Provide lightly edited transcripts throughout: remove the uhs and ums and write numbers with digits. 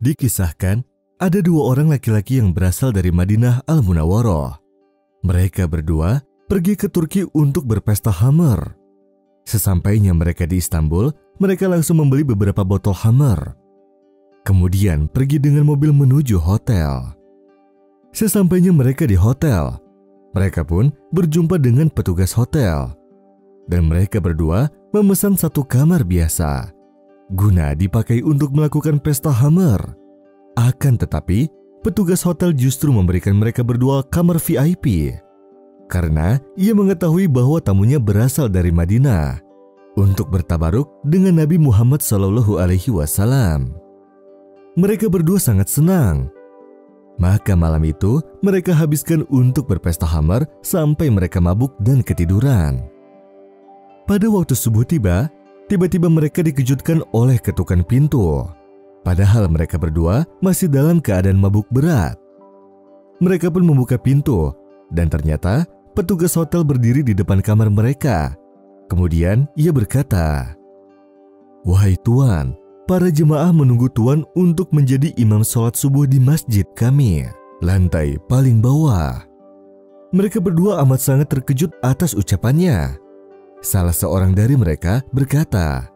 Dikisahkan, ada dua orang laki-laki yang berasal dari Madinah Al-Munawwaroh. Mereka berdua pergi ke Turki untuk berpesta Khamr. Sesampainya mereka di Istanbul, mereka langsung membeli beberapa botol Khamr. Kemudian pergi dengan mobil menuju hotel. Sesampainya mereka di hotel, mereka pun berjumpa dengan petugas hotel. Dan mereka berdua memesan satu kamar biasa, guna dipakai untuk melakukan pesta Khamr. Akan tetapi, petugas hotel justru memberikan mereka berdua kamar VIP. Karena ia mengetahui bahwa tamunya berasal dari Madinah untuk bertabaruk dengan Nabi Muhammad SAW. Mereka berdua sangat senang. Maka malam itu mereka habiskan untuk berpesta Khamr sampai mereka mabuk dan ketiduran. Pada waktu subuh tiba-tiba mereka dikejutkan oleh ketukan pintu. Padahal mereka berdua masih dalam keadaan mabuk berat. Mereka pun membuka pintu dan ternyata petugas hotel berdiri di depan kamar mereka. Kemudian ia berkata, "Wahai Tuan, para jemaah menunggu Tuan untuk menjadi imam sholat subuh di masjid kami, lantai paling bawah." Mereka berdua amat sangat terkejut atas ucapannya. Salah seorang dari mereka berkata,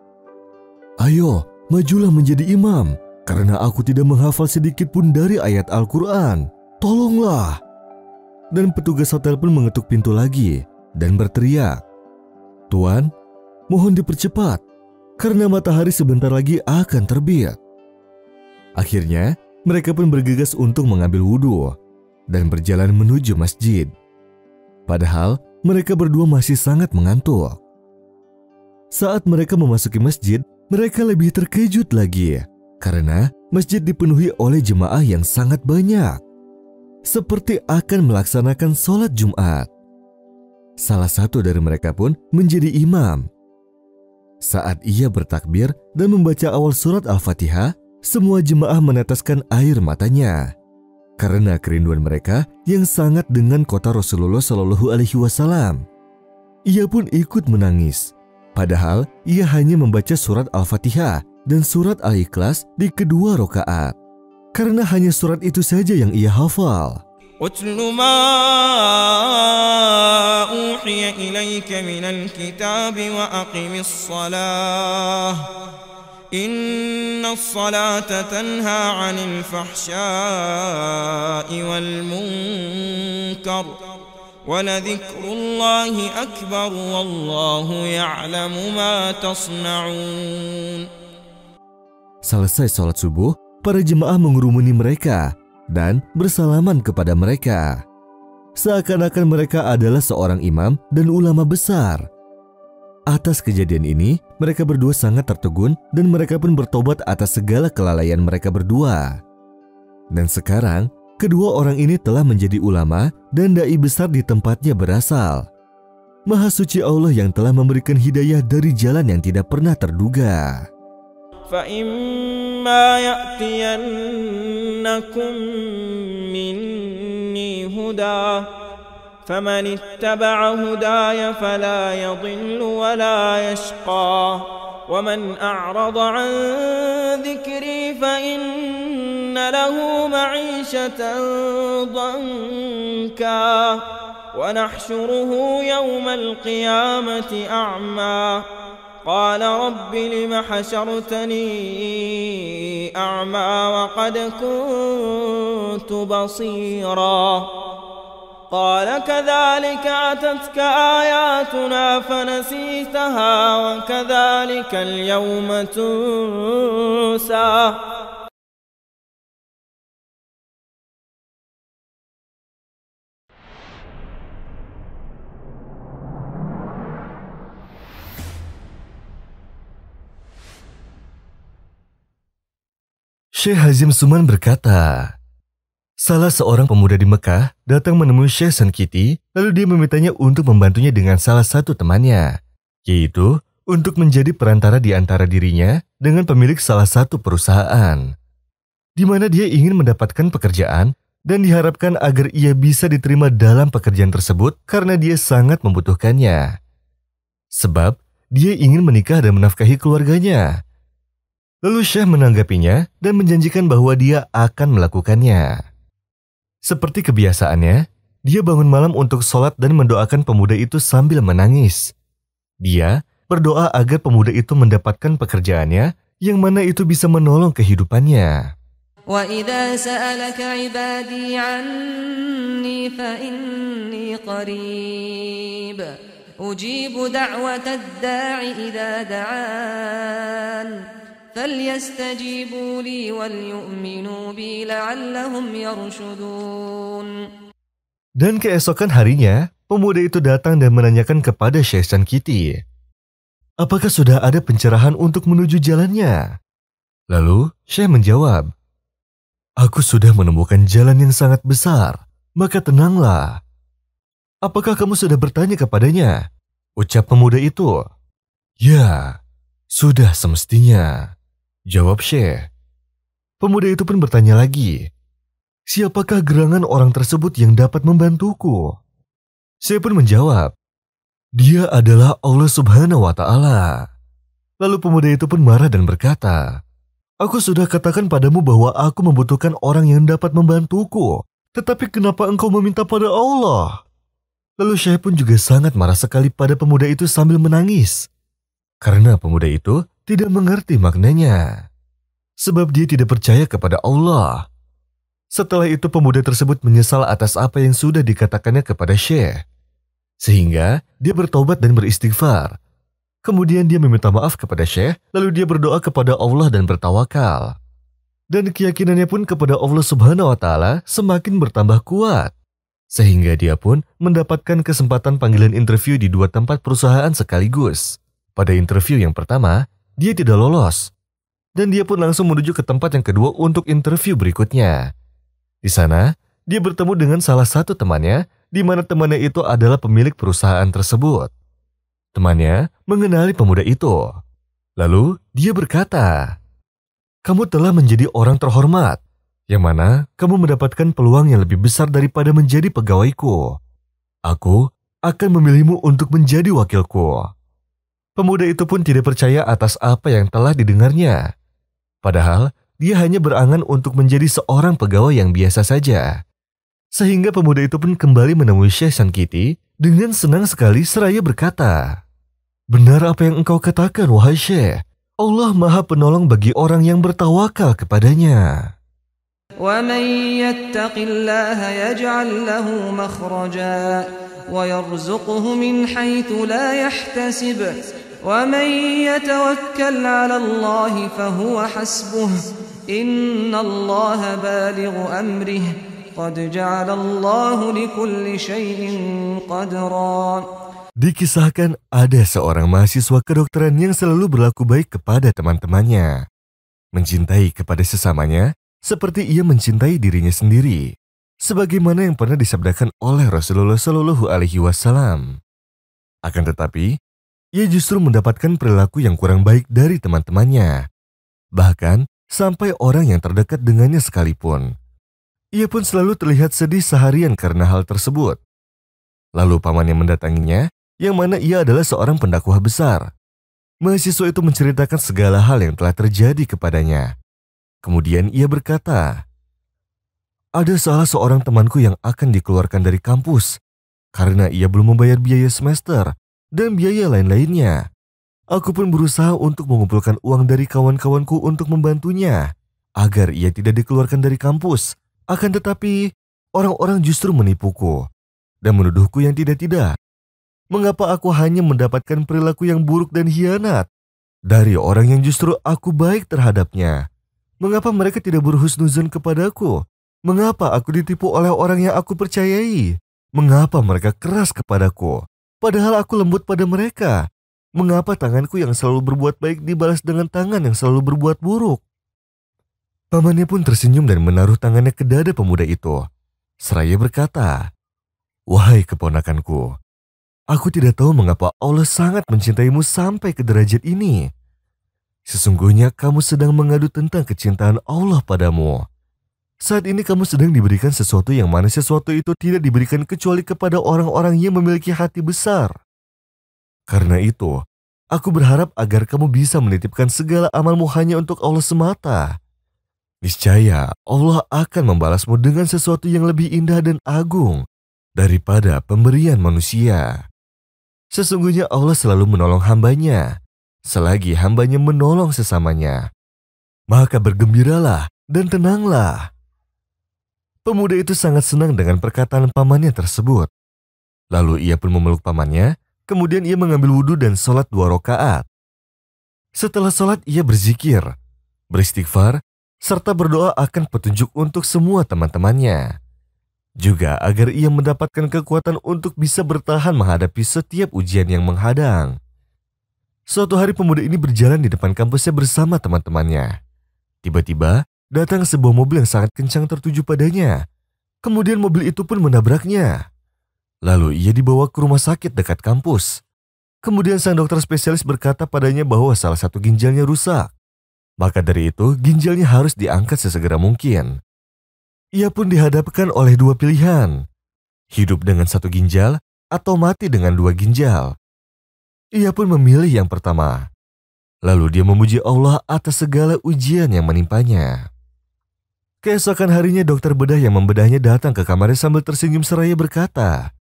"Ayo, majulah menjadi imam, karena aku tidak menghafal sedikit pun dari ayat Al-Quran. Tolonglah." Dan petugas hotel pun mengetuk pintu lagi dan berteriak, "Tuan, mohon dipercepat, karena matahari sebentar lagi akan terbit." Akhirnya, mereka pun bergegas untuk mengambil wudhu dan berjalan menuju masjid. Padahal, mereka berdua masih sangat mengantuk. Saat mereka memasuki masjid, mereka lebih terkejut lagi karena masjid dipenuhi oleh jemaah yang sangat banyak, seperti akan melaksanakan sholat Jumat. Salah satu dari mereka pun menjadi imam. Saat ia bertakbir dan membaca awal surat Al-Fatihah, semua jemaah meneteskan air matanya karena kerinduan mereka yang sangat dengan kota Rasulullah SAW. Ia pun ikut menangis, padahal ia hanya membaca surat Al-Fatihah dan surat Al-Ikhlas di kedua rakaat, karena hanya surat itu saja yang ia hafal. "Utlu ma uhiya ilaika minal kitabi wa aqimis salah. Inna salata tanha 'anil fahsya'i wal munkar. Wa ladhikrullahi akbar wallahu ya'lamu ma tasna'un." Selesai sholat subuh, para jemaah mengurumuni mereka dan bersalaman kepada mereka. Seakan-akan mereka adalah seorang imam dan ulama besar. Atas kejadian ini, mereka berdua sangat tertegun dan mereka pun bertobat atas segala kelalaian mereka berdua. Dan sekarang, kedua orang ini telah menjadi ulama dan dai besar di tempatnya berasal. Maha suci Allah yang telah memberikan hidayah dari jalan yang tidak pernah terduga. فَإِمَّا يَأْتِيَنَّكُم مِّنِّي هُدًى فَمَنِ اتَّبَعَ هُدَايَ فَلَا يَضِلُّ وَلَا يَشْقَى وَمَنْ أَعْرَضَ عَن ذِكْرِي فَإِنَّ لَهُ مَعِيشَةً ضَنكًا وَنَحْشُرُهُ يَوْمَ الْقِيَامَةِ أَعْمَى قال رب لم حشرتني أعمى وقد كنت بصيرا قال كذلك أتتك آياتنا فنسيتها وكذلك اليوم تنسى. Syekh Hazim Suman berkata, salah seorang pemuda di Mekah datang menemui Syekh Sankiti, lalu dia memintanya untuk membantunya dengan salah satu temannya, yaitu untuk menjadi perantara di antara dirinya dengan pemilik salah satu perusahaan, di mana dia ingin mendapatkan pekerjaan dan diharapkan agar ia bisa diterima dalam pekerjaan tersebut karena dia sangat membutuhkannya. Sebab dia ingin menikah dan menafkahi keluarganya. Lalu Syekh menanggapinya dan menjanjikan bahwa dia akan melakukannya. Seperti kebiasaannya, dia bangun malam untuk sholat dan mendoakan pemuda itu sambil menangis. Dia berdoa agar pemuda itu mendapatkan pekerjaannya yang mana itu bisa menolong kehidupannya. وَإِذَا سَأَلَكَ عِبَادِي عَنِّي فَإِنِّي قَرِيبٌ أُجِيبُ دَعْوَةَ الدَّاعِ إِذَا دَعَانِ فَلْيَسْتَجِيبُوا لِي وَلْيُؤْمِنُوا بِي لَعَلَّهُمْ يَرْشُدُونَ. Dan keesokan harinya, pemuda itu datang dan menanyakan kepada Syekh Sankiti, apakah sudah ada pencerahan untuk menuju jalannya? Lalu Syekh menjawab, aku sudah menemukan jalan yang sangat besar, maka tenanglah. Apakah kamu sudah bertanya kepadanya? Ucap pemuda itu. Ya, sudah semestinya, jawab Syekh. Pemuda itu pun bertanya lagi, siapakah gerangan orang tersebut yang dapat membantuku? Syekh pun menjawab, dia adalah Allah Subhanahu wa Ta'ala. Lalu pemuda itu pun marah dan berkata, aku sudah katakan padamu bahwa aku membutuhkan orang yang dapat membantuku, tetapi kenapa engkau meminta pada Allah? Lalu Syekh pun juga sangat marah sekali pada pemuda itu sambil menangis, karena pemuda itu tidak mengerti maknanya, sebab dia tidak percaya kepada Allah. Setelah itu pemuda tersebut menyesal atas apa yang sudah dikatakannya kepada Syekh, sehingga dia bertobat dan beristighfar. Kemudian dia meminta maaf kepada Syekh, lalu dia berdoa kepada Allah dan bertawakal. Dan keyakinannya pun kepada Allah Subhanahu wa Ta'ala semakin bertambah kuat, sehingga dia pun mendapatkan kesempatan panggilan interview di 2 tempat perusahaan sekaligus. Pada interview yang pertama, dia tidak lolos, dan dia pun langsung menuju ke tempat yang kedua untuk interview berikutnya. Di sana, dia bertemu dengan salah satu temannya, di mana temannya itu adalah pemilik perusahaan tersebut. Temannya mengenali pemuda itu. Lalu dia berkata, kamu telah menjadi orang terhormat, yang mana kamu mendapatkan peluang yang lebih besar daripada menjadi pegawaiku. Aku akan memilihmu untuk menjadi wakilku. Pemuda itu pun tidak percaya atas apa yang telah didengarnya. Padahal dia hanya berangan untuk menjadi seorang pegawai yang biasa saja. Sehingga pemuda itu pun kembali menemui Syekh Sankiti dengan senang sekali seraya berkata, benar apa yang engkau katakan, wahai Syekh. Allah Maha Penolong bagi orang yang bertawakal kepadanya. وَمَنْ يَتَّقِ اللَّهَ يَجْعَلْ لَهُ مَخْرَجًا وَيَرْزُقْهُ مِنْ حَيْثُ لَا يَحْتَسِبُ وَمَنْ يَتَوَكَّلْ عَلَى اللَّهِ فَهُوَ حَسْبُهُ إِنَّ اللَّهَ بَالِغُ أَمْرِهِ قَدْ جَعَلَ اللَّهُ لِكُلِّ شَيْءٍ قَدْرًا. Dikisahkan ada seorang mahasiswa kedokteran yang selalu berlaku baik kepada teman-temannya, mencintai kepada sesamanya seperti ia mencintai dirinya sendiri, sebagaimana yang pernah disabdakan oleh Rasulullah Shallallahu Alaihi Wasallam. Akan tetapi, ia justru mendapatkan perilaku yang kurang baik dari teman-temannya, bahkan sampai orang yang terdekat dengannya sekalipun. Ia pun selalu terlihat sedih seharian karena hal tersebut. Lalu pamannya mendatanginya, yang mana ia adalah seorang pendakwah besar. Mahasiswa itu menceritakan segala hal yang telah terjadi kepadanya. Kemudian ia berkata, ada salah seorang temanku yang akan dikeluarkan dari kampus karena ia belum membayar biaya semester dan biaya lain-lainnya. Aku pun berusaha untuk mengumpulkan uang dari kawan-kawanku untuk membantunya agar ia tidak dikeluarkan dari kampus. Akan tetapi, orang-orang justru menipuku dan menuduhku yang tidak-tidak. Mengapa aku hanya mendapatkan perilaku yang buruk dan hianat dari orang yang justru aku baik terhadapnya? Mengapa mereka tidak berhusnuzon kepadaku? Mengapa aku ditipu oleh orang yang aku percayai? Mengapa mereka keras kepadaku, padahal aku lembut pada mereka? Mengapa tanganku yang selalu berbuat baik dibalas dengan tangan yang selalu berbuat buruk? Pamannya pun tersenyum dan menaruh tangannya ke dada pemuda itu, seraya berkata, wahai keponakanku, aku tidak tahu mengapa Allah sangat mencintaimu sampai ke derajat ini. Sesungguhnya kamu sedang mengadu tentang kecintaan Allah padamu. Saat ini kamu sedang diberikan sesuatu yang mana sesuatu itu tidak diberikan kecuali kepada orang-orang yang memiliki hati besar. Karena itu, Aku berharap agar kamu bisa menitipkan segala amalmu hanya untuk Allah semata. Niscaya Allah akan membalasmu dengan sesuatu yang lebih indah dan agung daripada pemberian manusia. Sesungguhnya Allah selalu menolong hambanya, selagi hambanya menolong sesamanya. Maka bergembiralah dan tenanglah. Pemuda itu sangat senang dengan perkataan pamannya tersebut. Lalu ia pun memeluk pamannya, kemudian ia mengambil wudhu dan sholat 2 rakaat. Setelah sholat ia berzikir, beristighfar, serta berdoa akan petunjuk untuk semua teman-temannya. Juga agar ia mendapatkan kekuatan untuk bisa bertahan menghadapi setiap ujian yang menghadang. Suatu hari pemuda ini berjalan di depan kampusnya bersama teman-temannya. Tiba-tiba datang sebuah mobil yang sangat kencang tertuju padanya. Kemudian mobil itu pun menabraknya. Lalu ia dibawa ke rumah sakit dekat kampus. Kemudian sang dokter spesialis berkata padanya bahwa salah satu ginjalnya rusak. Maka dari itu ginjalnya harus diangkat sesegera mungkin. Ia pun dihadapkan oleh 2 pilihan. Hidup dengan 1 ginjal atau mati dengan 2 ginjal. Ia pun memilih yang pertama. Lalu dia memuji Allah atas segala ujian yang menimpanya. Keesokan harinya dokter bedah yang membedahnya datang ke kamarnya sambil tersenyum seraya berkata,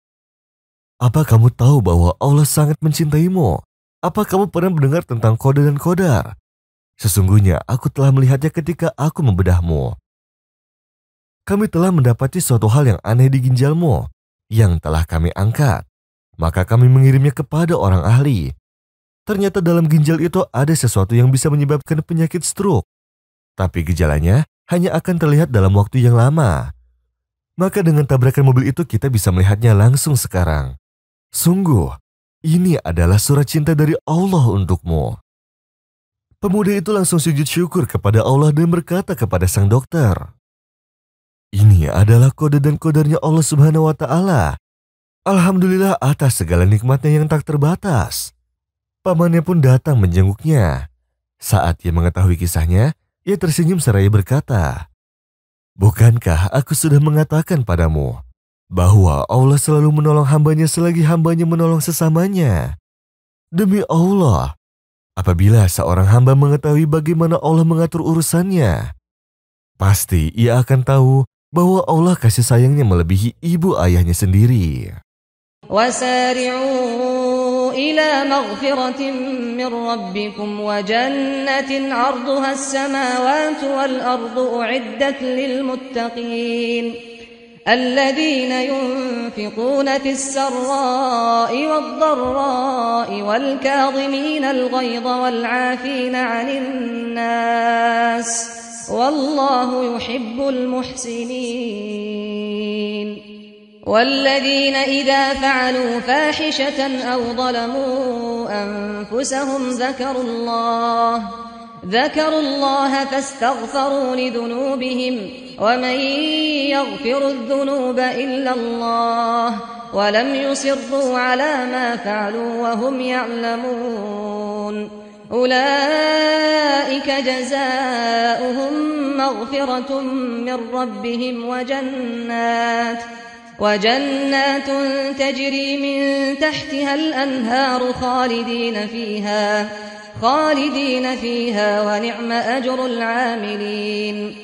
"Apa kamu tahu bahwa Allah sangat mencintaimu? Apa kamu pernah mendengar tentang qada dan qadar? Sesungguhnya aku telah melihatnya ketika aku membedahmu. Kami telah mendapati suatu hal yang aneh di ginjalmu yang telah kami angkat. Maka kami mengirimnya kepada orang ahli. Ternyata dalam ginjal itu ada sesuatu yang bisa menyebabkan penyakit stroke. Tapi gejalanya hanya akan terlihat dalam waktu yang lama. Maka dengan tabrakan mobil itu kita bisa melihatnya langsung sekarang. Sungguh, ini adalah surat cinta dari Allah untukmu." Pemuda itu langsung sujud syukur kepada Allah dan berkata kepada sang dokter, "Ini adalah kode dan qadarnya Allah Subhanahu wa Ta'ala. Alhamdulillah atas segala nikmatnya yang tak terbatas." Pamannya pun datang menjenguknya. Saat ia mengetahui kisahnya, ia tersenyum seraya berkata, "Bukankah aku sudah mengatakan padamu bahwa Allah selalu menolong hambanya selagi hambanya menolong sesamanya? Demi Allah, apabila seorang hamba mengetahui bagaimana Allah mengatur urusannya, pasti ia akan tahu bahwa Allah kasih sayangnya melebihi ibu ayahnya sendiri." وسارعوا إلى مغفرة من ربكم وجنة عرضها السماوات والأرض أعدت للمتقين الذين ينفقون في السراء والضراء والكاظمين الغيظ والعافين عن الناس والله يحب المحسنين والذين إذا فعلوا فاحشة أو ظلموا أنفسهم ذكروا الله فاستغفروا لذنوبهم ومن يغفر الذنوب إلا الله ولم يصروا على ما فعلوا وهم يعلمون أولئك جزاؤهم مغفرة من ربهم وجنات تجري من تحتها الأنهار خالدين فيها ونعم أجر العاملين